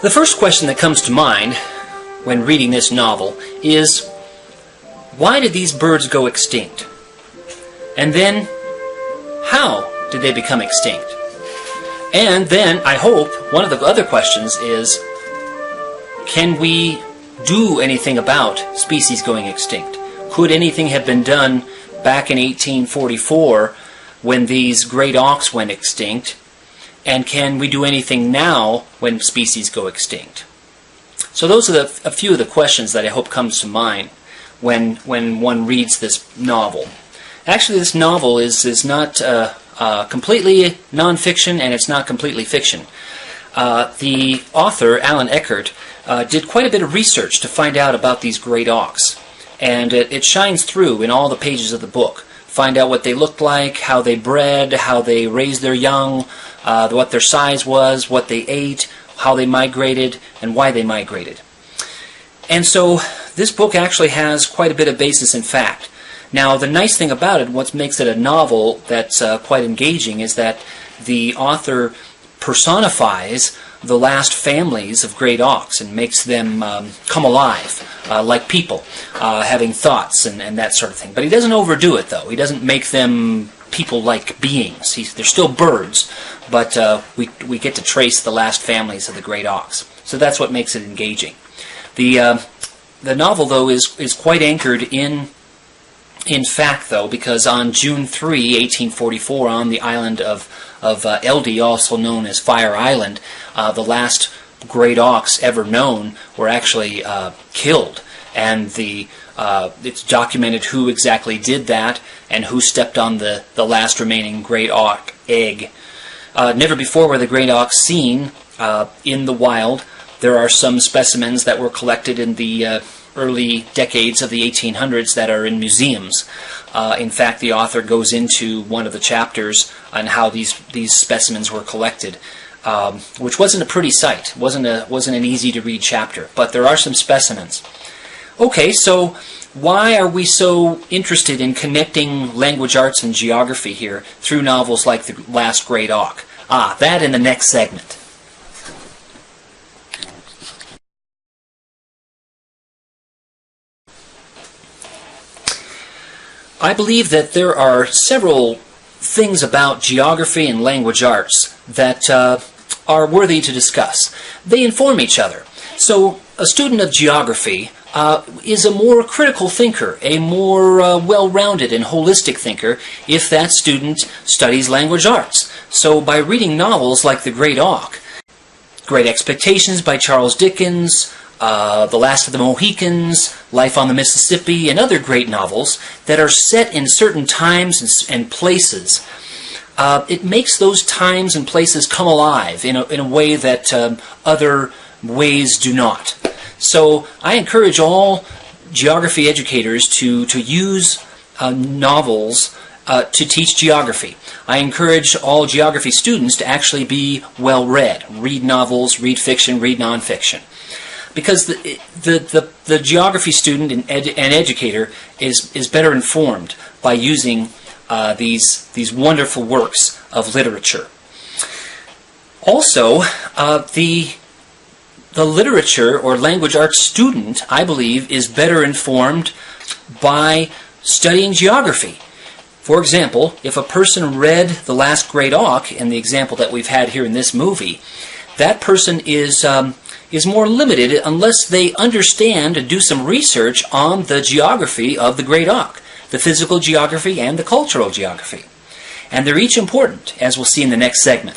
The first question that comes to mind when reading this novel is, why did these birds go extinct? And then, how did they become extinct? And then, I hope, one of the other questions is, can we do anything about species going extinct? Could anything have been done back in 1844 when these great auks went extinct? And can we do anything now when species go extinct? So those are a few of the questions that I hope comes to mind when one reads this novel. Actually, this novel is not completely non-fiction, and it's not completely fiction. The author, Alan Eckert, did quite a bit of research to find out about these great auks. And it shines through in all the pages of the book. Find out what they looked like, how they bred, how they raised their young, what their size was, what they ate, how they migrated, and why they migrated. And so this book actually has quite a bit of basis in fact. Now, the nice thing about it, what makes it a novel that's quite engaging, is that the author personifies the last families of great auks and makes them come alive like people, having thoughts and that sort of thing. But he doesn't overdo it, though. He doesn't make them people-like beings. They're still birds, but we get to trace the last families of the great auks. So that's what makes it engaging. The novel, though, is quite anchored in fact, though, because on June 3, 1844, on the island of Eldey, also known as Fire Island, the last great auks ever known were actually killed, and it's documented who exactly did that and who stepped on the last remaining great auk egg. Never before were the great auks seen in the wild. There are some specimens that were collected in the early decades of the 1800s that are in museums. In fact, the author goes into one of the chapters on how these specimens were collected, which wasn't a pretty sight. wasn't an easy to read chapter, but there are some specimens. Okay, so why are we so interested in connecting language arts and geography here through novels like The Last Great Auk? That in the next segment. I believe that there are several things about geography and language arts that are worthy to discuss. They inform each other. So a student of geography is a more critical thinker, a more well-rounded and holistic thinker if that student studies language arts. So by reading novels like The Great Auk, Great Expectations by Charles Dickens, The Last of the Mohicans, Life on the Mississippi, and other great novels that are set in certain times and places, it makes those times and places come alive in a way that other ways do not. So I encourage all geography educators to use novels to teach geography. I encourage all geography students to actually be well-read. Read novels, read fiction, read nonfiction. Because the geography student and educator is better informed by using these wonderful works of literature. Also, the literature or language arts student, I believe, is better informed by studying geography. For example, if a person read The Last Great Auk, in the example that we've had here in this movie, that person is more limited unless they understand and do some research on the geography of the Great Auk, the physical geography and the cultural geography. And they're each important, as we'll see in the next segment.